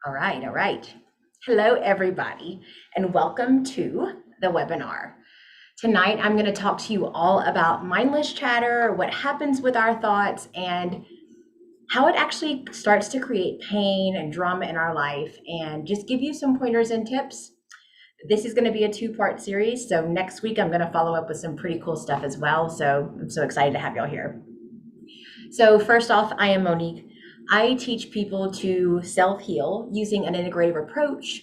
All right, all right. Hello, everybody, and welcome to the webinar. Tonight, I'm going to talk to you all about mindless chatter, what happens with our thoughts, and how it actually starts to create pain and drama in our life, and just give you some pointers and tips. This is going to be a two-part series, so next week I'm going to follow up with some pretty cool stuff as well. So I'm so excited to have y'all here. So first off, I am Monique. I teach people to self-heal using an integrative approach.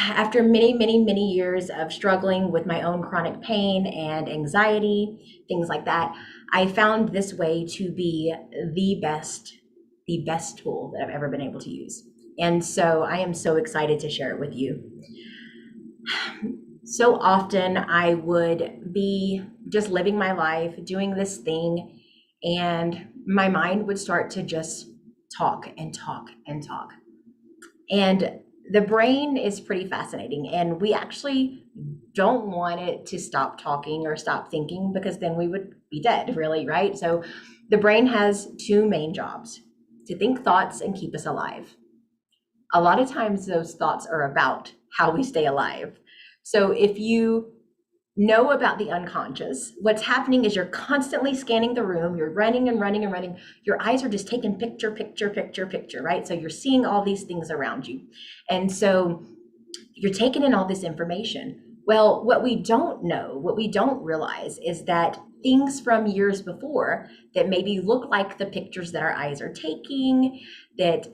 After many years of struggling with my own chronic pain and anxiety, things like that, I found this way to be the best tool that I've ever been able to use. And so I am so excited to share it with you. So often I would be just living my life, doing this thing, and my mind would start to just talk and talk and talk. And the brain is pretty fascinating, and we actually don't want it to stop talking or stop thinking because then we would be dead, really, right? So the brain has two main jobs: to think thoughts and keep us alive. A lot of times those thoughts are about how we stay alive. So if you know about the unconscious, what's happening is you're constantly scanning the room, you're running and running and running. Your eyes are just taking picture, right? So you're seeing all these things around you. And so you're taking in all this information. Well, what we don't know, what we don't realize is that things from years before that maybe look like the pictures that our eyes are taking, that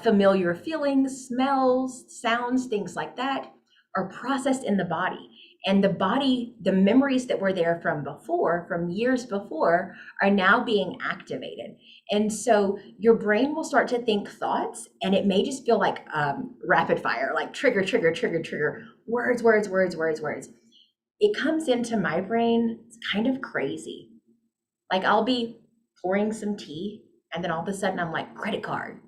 familiar feelings, smells, sounds, things like that, are processed in the body. And the body, the memories that were there from before, from years before, are now being activated. And so your brain will start to think thoughts, and it may just feel like rapid fire, like trigger, words. It comes into my brain, it's kind of crazy. Like I'll be pouring some tea, and then all of a sudden I'm like, credit card,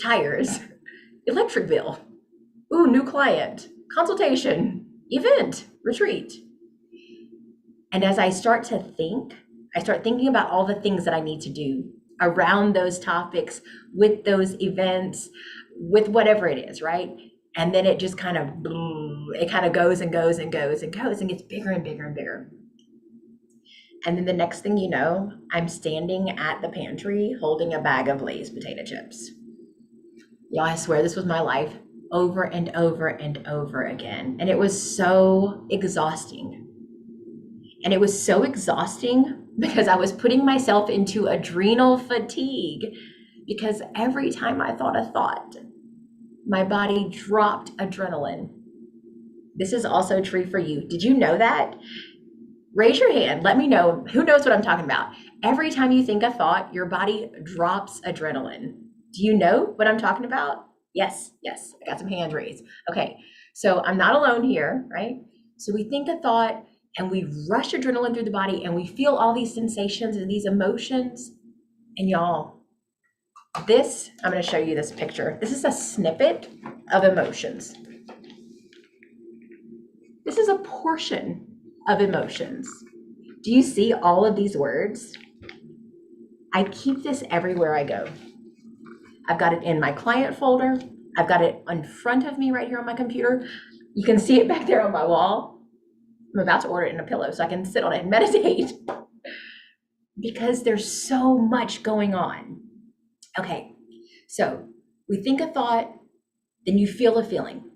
tires, electric bill, ooh, new client, consultation, event, retreat. And as I start to think, I start thinking about all the things that I need to do around those topics, with those events, with whatever it is, right? And then it just kind of, it kind of goes and goes and goes and goes and gets bigger and bigger and bigger. And then the next thing you know, I'm standing at the pantry holding a bag of Lay's potato chips. Y'all, I swear this was my life over and over and over again. And it was so exhausting. And it was so exhausting because I was putting myself into adrenal fatigue, because every time I thought a thought, my body dropped adrenaline. This is also true for you. Did you know that? Raise your hand. Let me know who knows what I'm talking about. Every time you think a thought, your body drops adrenaline. Do you know what I'm talking about? Yes, I got some hands raised. Okay, so I'm not alone here, right? So we think a thought and we rush adrenaline through the body and we feel all these sensations and these emotions. And y'all, I'm going to show you this picture. This is a snippet of emotions. This is a portion of emotions. Do you see all of these words? I keep this everywhere I go. I've got it in my client folder. I've got it in front of me right here on my computer. You can see it back there on my wall. I'm about to order it in a pillow so I can sit on it and meditate, because there's so much going on. Okay, so we think a thought, then you feel a feeling.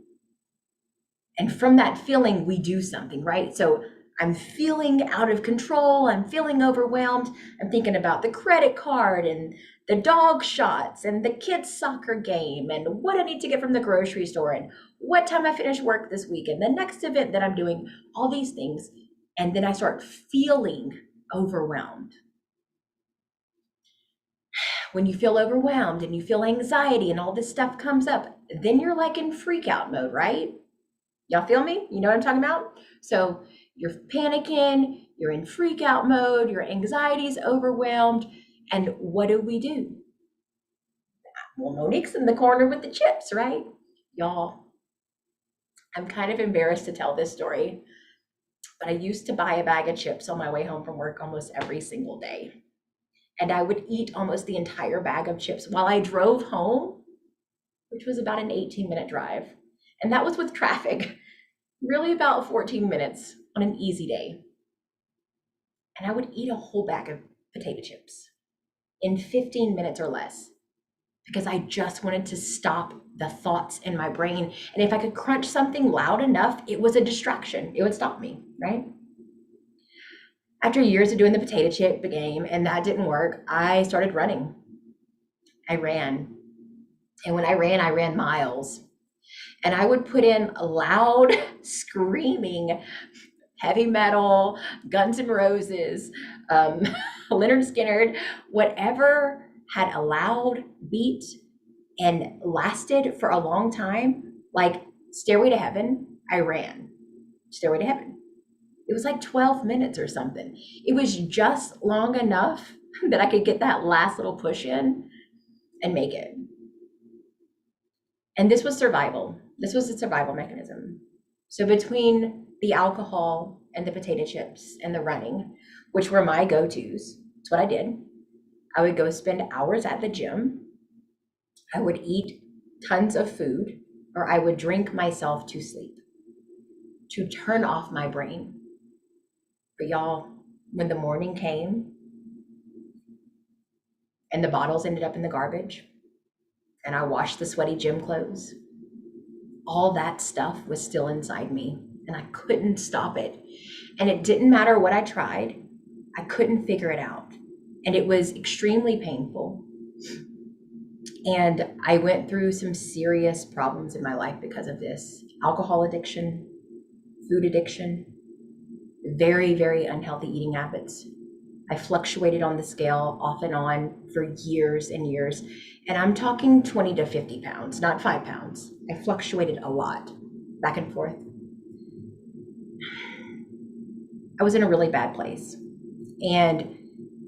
And from that feeling, we do something, right? So I'm feeling out of control. I'm feeling overwhelmed. I'm thinking about the credit card and the dog shots and the kids' soccer game and what I need to get from the grocery store and what time I finish work this week and the next event that I'm doing, all these things. And then I start feeling overwhelmed. When you feel overwhelmed and you feel anxiety and all this stuff comes up, then you're like in freak out mode, right? Y'all feel me? You know what I'm talking about? So you're panicking, you're in freak out mode, your anxiety is overwhelmed. And what do? Well, Monique's in the corner with the chips, right? Y'all, I'm kind of embarrassed to tell this story, but I used to buy a bag of chips on my way home from work almost every single day. And I would eat almost the entire bag of chips while I drove home. which was about an 18-minute drive. And that was with traffic, really about 14 minutes on an easy day. And I would eat a whole bag of potato chips in 15 minutes or less because I just wanted to stop the thoughts in my brain. And if I could crunch something loud enough, it was a distraction. It would stop me, right? After years of doing the potato chip game and that didn't work, I started running. I ran. And when I ran miles. And I would put in loud screaming heavy metal, Guns N' Roses, Leonard Skinner, whatever had a loud beat and lasted for a long time, like Stairway to Heaven, I ran. Stairway to Heaven. It was like 12 minutes or something. It was just long enough that I could get that last little push in and make it. And this was survival. This was a survival mechanism. So between the alcohol and the potato chips and the running, which were my go-tos, that's what I did. I would go spend hours at the gym. I would eat tons of food, or I would drink myself to sleep to turn off my brain. But y'all, when the morning came and the bottles ended up in the garbage and I washed the sweaty gym clothes, all that stuff was still inside me and I couldn't stop it. And it didn't matter what I tried, I couldn't figure it out. And it was extremely painful. And I went through some serious problems in my life because of this. Alcohol addiction, food addiction, very, very unhealthy eating habits. I fluctuated on the scale off and on for years and years. And I'm talking 20 to 50 pounds, not 5 pounds. I fluctuated a lot, back and forth. I was in a really bad place. And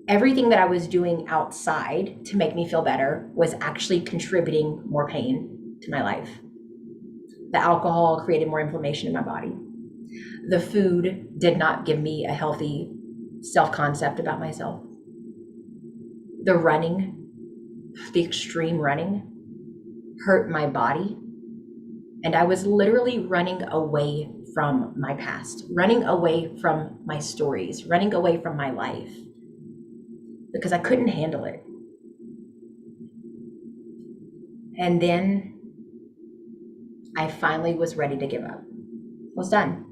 everything that I was doing outside to make me feel better was actually contributing more pain to my life. The alcohol created more inflammation in my body. The food did not give me a healthy self-concept about myself. The running, the extreme running, hurt my body. And I was literally running away from my past, running away from my stories, running away from my life because I couldn't handle it. And then I finally was ready to give up. I was done.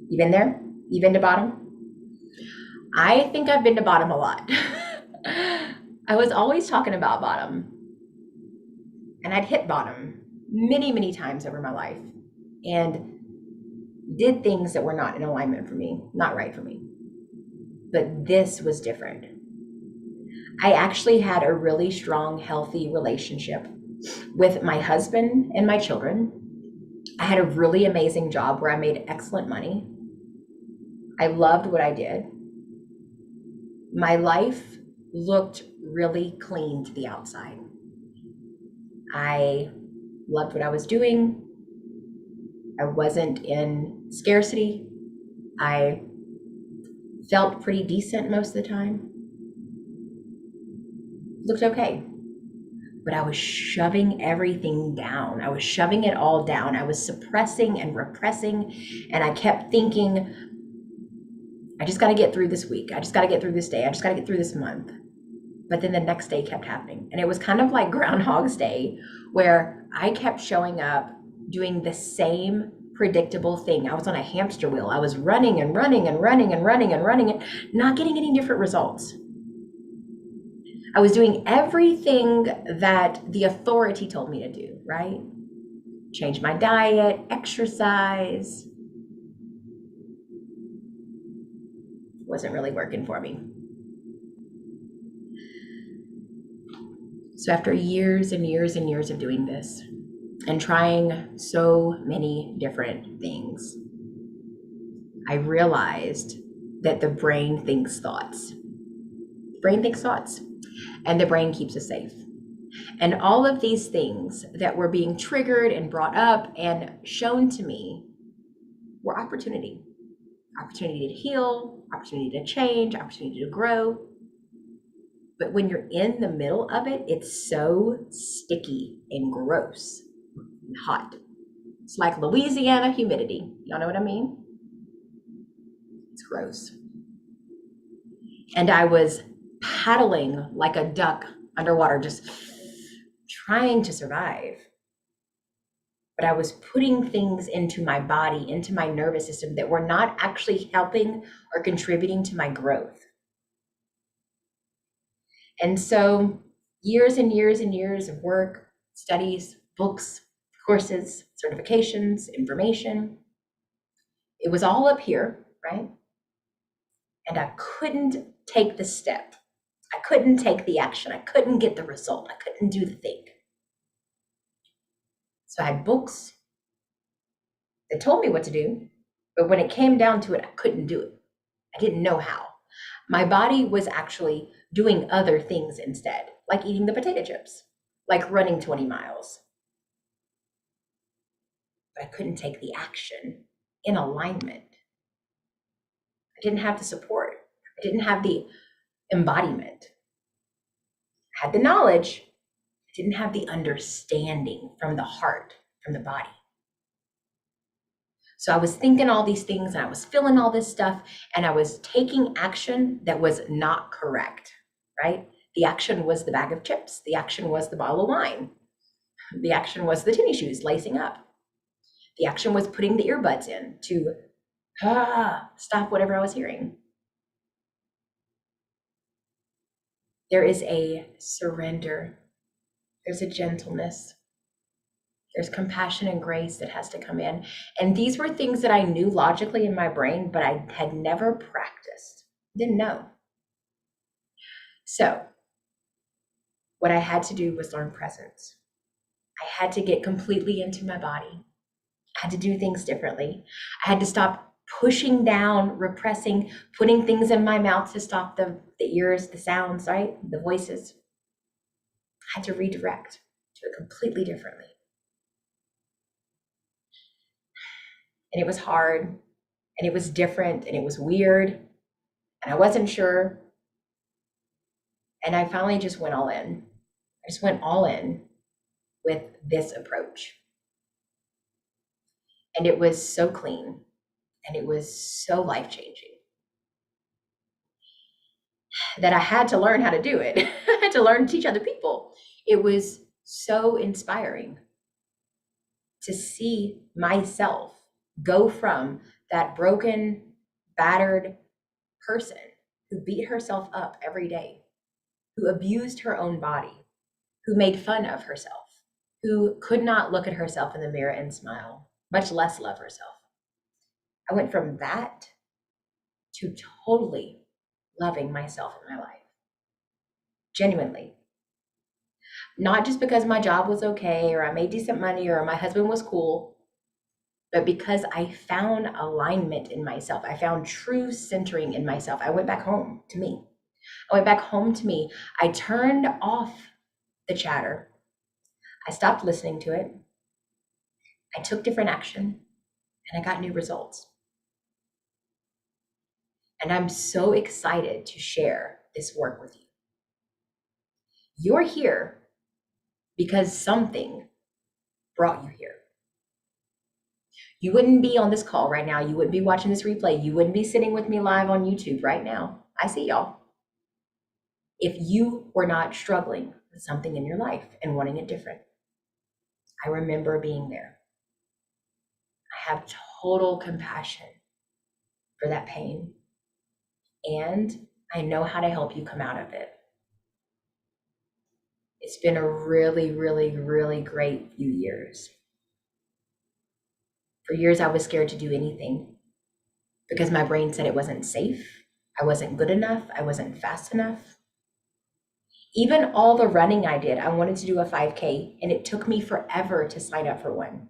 You been there? You been to bottom? I think I've been to bottom a lot. I was always talking about bottom. And I'd hit bottom many, many times over my life and did things that were not in alignment for me, not right for me. But this was different. I actually had a really strong, healthy relationship with my husband and my children. I had a really amazing job where I made excellent money. I loved what I did. My life looked really clean to the outside. I loved what I was doing. I wasn't in scarcity. I felt pretty decent most of the time. Looked okay. But I was shoving everything down. I was shoving it all down. I was suppressing and repressing. And I kept thinking, I just got to get through this week. I just got to get through this day. I just got to get through this month. But then the next day kept happening. And it was kind of like Groundhog's Day, where I kept showing up doing the same predictable thing. I was on a hamster wheel. I was running and running and running and running and running and not getting any different results. I was doing everything that the authority told me to do, right? Change my diet, exercise. Wasn't really working for me. So after years and years and years of doing this and trying so many different things, I realized that the brain thinks thoughts. The brain thinks thoughts, and the brain keeps us safe. And all of these things that were being triggered and brought up and shown to me were opportunity. Opportunity to heal, opportunity to change, opportunity to grow. But when you're in the middle of it, it's so sticky and gross and hot. It's like Louisiana humidity. Y'all know what I mean? It's gross. And I was paddling like a duck underwater, just trying to survive. But I was putting things into my body, into my nervous system that were not actually helping or contributing to my growth. And so years and years and years of work, studies, books, courses, certifications, information, it was all up here, right? And I couldn't take the step. I couldn't take the action. I couldn't get the result. I couldn't do the thing. So I had books that told me what to do, but when it came down to it, I couldn't do it. I didn't know how. My body was actually doing other things instead, like eating the potato chips, like running 20 miles. But I couldn't take the action in alignment. I didn't have the support. I didn't have the embodiment. I had the knowledge. I didn't have the understanding from the heart, from the body. So I was thinking all these things and I was feeling all this stuff and I was taking action that was not correct, right? The action was the bag of chips. The action was the bottle of wine. The action was the tennis shoes lacing up. The action was putting the earbuds in to stop whatever I was hearing. There is a surrender. There's a gentleness. There's compassion and grace that has to come in. And these were things that I knew logically in my brain, but I had never practiced, didn't know. So what I had to do was learn presence. I had to get completely into my body. I had to do things differently. I had to stop pushing down, repressing, putting things in my mouth to stop the ears, the sounds, right? The voices. I had to redirect to it completely differently. And it was hard, and it was different, and it was weird, and I wasn't sure. And I finally just went all in. I just went all in with this approach. And it was so clean, and it was so life-changing that I had to learn how to do it. I had to learn to teach other people. It was so inspiring to see myself go from that broken, battered person who beat herself up every day, who abused her own body, who made fun of herself, who could not look at herself in the mirror and smile, much less love herself. I went from that to totally loving myself in my life. Genuinely. Not just because my job was okay or I made decent money or my husband was cool, but because I found alignment in myself. I found true centering in myself. I went back home to me. I turned off the chatter. I stopped listening to it. I took different action and I got new results. And I'm so excited to share this work with you. You're here because something brought you here. You wouldn't be on this call right now. You wouldn't be watching this replay. You wouldn't be sitting with me live on YouTube right now. I see y'all. If you were not struggling with something in your life and wanting it different. I remember being there. I have total compassion for that pain. And I know how to help you come out of it. It's been a really, really, really great few years. For years, I was scared to do anything because my brain said it wasn't safe. I wasn't good enough. I wasn't fast enough. Even all the running I did, I wanted to do a 5K, and it took me forever to sign up for one.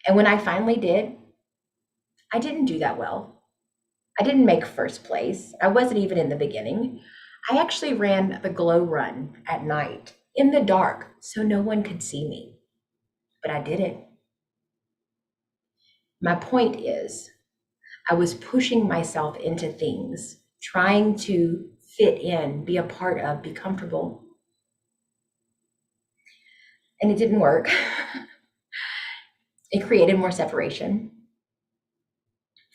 And when I finally did, I didn't do that well. I didn't make first place. I wasn't even in the beginning. I actually ran the glow run at night in the dark so no one could see me, but I did it. My point is, I was pushing myself into things, trying to fit in, be a part of, be comfortable. And it didn't work. It created more separation.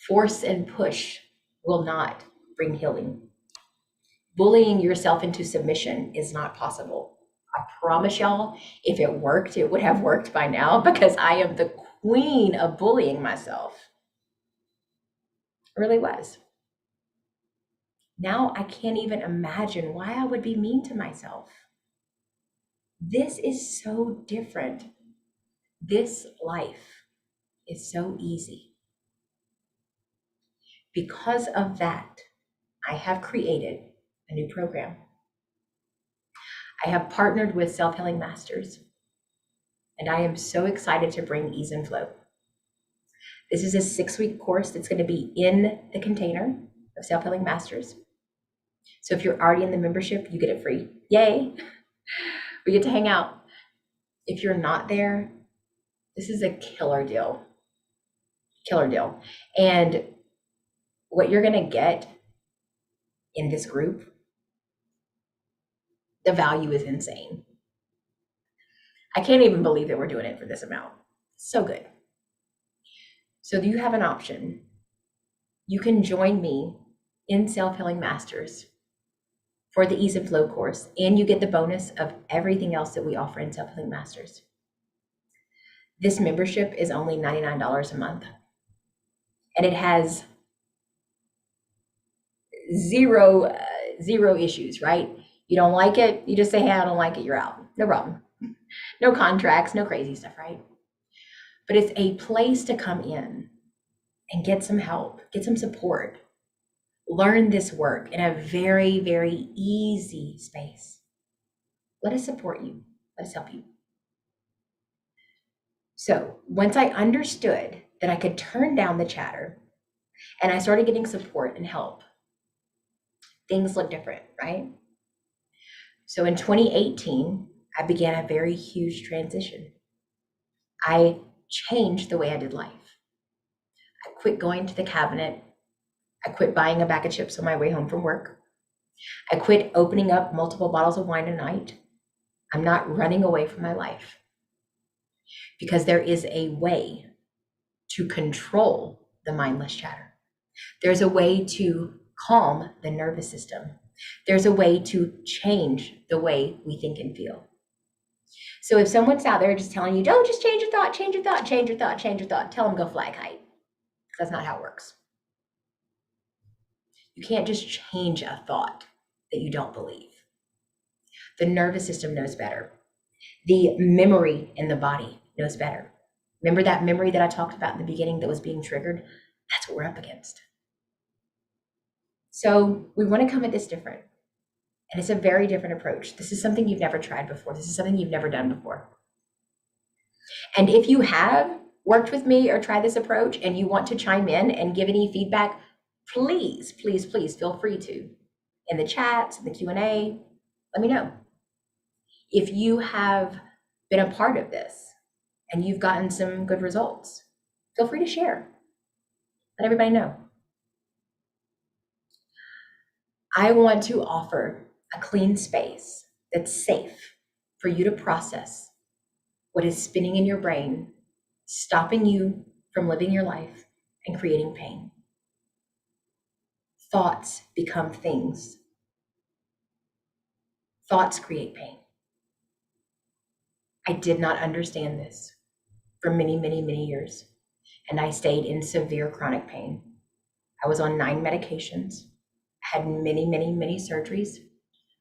Force and push will not bring healing. Bullying yourself into submission is not possible. I promise y'all, if it worked, it would have worked by now, because I am the queen of bullying myself. It really was. Now I can't even imagine why I would be mean to myself. This is so different. This life is so easy. Because of that, I have created a new program. I have partnered with Self-Healing Masters, and I am so excited to bring Ease and Flow. This is a 6-week course that's going to be in the container of Self-Healing Masters. So if you're already in the membership, you get it free. Yay! We get to hang out. If you're not there, this is a killer deal. Killer deal. And what you're going to get in this group, the value is insane. I can't even believe that we're doing it for this amount. So good. So you have an option. You can join me in Self-Healing Masters for the Ease and Flow course, and you get the bonus of everything else that we offer in Self-Healing Masters. This membership is only $99 a month, and it has zero issues, right? You don't like it, you just say, hey, I don't like it, you're out. No problem. No contracts, no crazy stuff, right? But it's a place to come in and get some help, get some support, learn this work in a very, very easy space. Let us support you. Let us help you. So once I understood that I could turn down the chatter and I started getting support and help, things look different, right? So in 2018, I began a very huge transition. I changed the way I did life. I quit going to the cabinet. I quit buying a bag of chips on my way home from work. I quit opening up multiple bottles of wine a night. I'm not running away from my life, because there is a way to control the mindless chatter. There's a way to calm the nervous system. There's a way to change the way we think and feel. So if someone's out there just telling you, don't just change your thought, change your thought, change your thought, change your thought, tell them go fly a kite. That's not how it works. You can't just change a thought that you don't believe. The nervous system knows better. The memory in the body knows better. Remember that memory that I talked about in the beginning that was being triggered? That's what we're up against. So we want to come at this different. And it's a very different approach. This is something you've never tried before. This is something you've never done before. And if you have worked with me or tried this approach and you want to chime in and give any feedback, please, please, please feel free to. In the chats, in the Q&A, let me know. If you have been a part of this and you've gotten some good results, feel free to share. Let everybody know. I want to offer a clean space that's safe for you to process what is spinning in your brain, stopping you from living your life and creating pain. Thoughts become things. Thoughts create pain. I did not understand this for many, many, many years, and I stayed in severe chronic pain. I was on 9 medications, had many, many, many surgeries.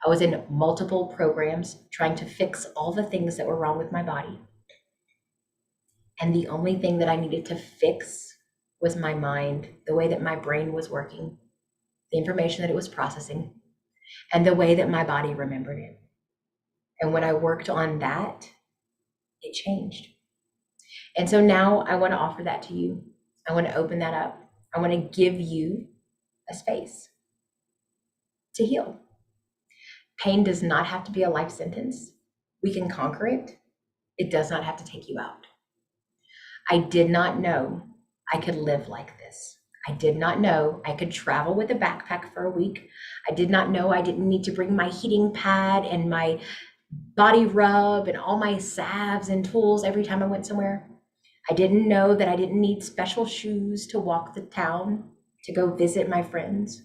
I was in multiple programs trying to fix all the things that were wrong with my body. And the only thing that I needed to fix was my mind, the way that my brain was working, the information that it was processing, and the way that my body remembered it. And when I worked on that, it changed. And so now I want to offer that to you. I want to open that up. I want to give you a space to heal. Pain does not have to be a life sentence. We can conquer it. It does not have to take you out. I did not know I could live like this. I did not know I could travel with a backpack for a week. I did not know I didn't need to bring my heating pad and my body rub and all my salves and tools every time I went somewhere. I didn't know that I didn't need special shoes to walk the town to go visit my friends.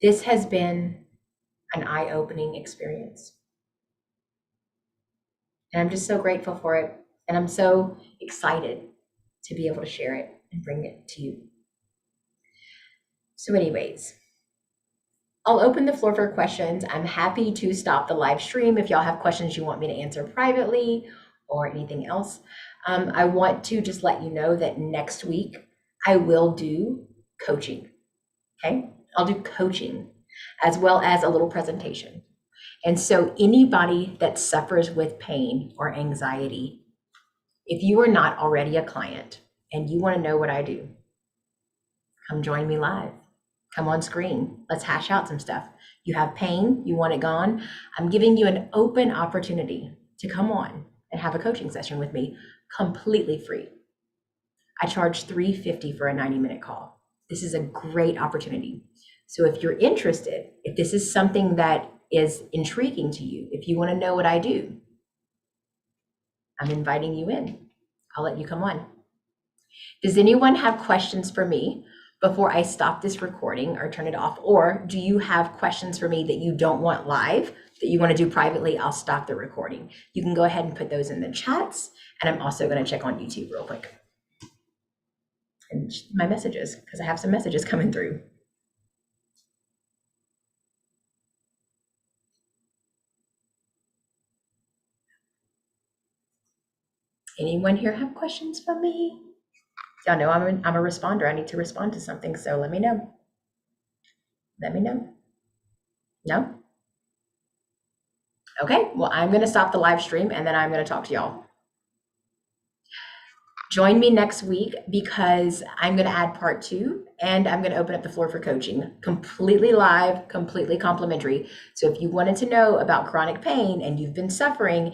This has been an eye-opening experience. And I'm just so grateful for it. And I'm so excited to be able to share it and bring it to you. So anyways, I'll open the floor for questions. I'm happy to stop the live stream if y'all have questions you want me to answer privately or anything else. I want to just let you know that next week I will do coaching, okay? I'll do coaching as well as a little presentation. And so anybody that suffers with pain or anxiety, if you are not already a client and you want to know what I do, come join me live. Come on screen. Let's hash out some stuff. You have pain, you want it gone. I'm giving you an open opportunity to come on and have a coaching session with me completely free. I charge $350 for a 90-minute call. This is a great opportunity. So if you're interested, if this is something that is intriguing to you, if you want to know what I do, I'm inviting you in. I'll let you come on. Does anyone have questions for me before I stop this recording or turn it off? Or do you have questions for me that you don't want live, that you want to do privately? I'll stop the recording. You can go ahead and put those in the chats. And I'm also going to check on YouTube real quick. And my messages, because I have some messages coming through. Anyone here have questions for me? Y'all know I'm a responder. I need to respond to something, so let me know. Let me know. No? Okay, well, I'm going to stop the live stream and then I'm going to talk to y'all. Join me next week because I'm going to add part 2 and I'm going to open up the floor for coaching. Completely live, completely complimentary. So if you wanted to know about chronic pain and you've been suffering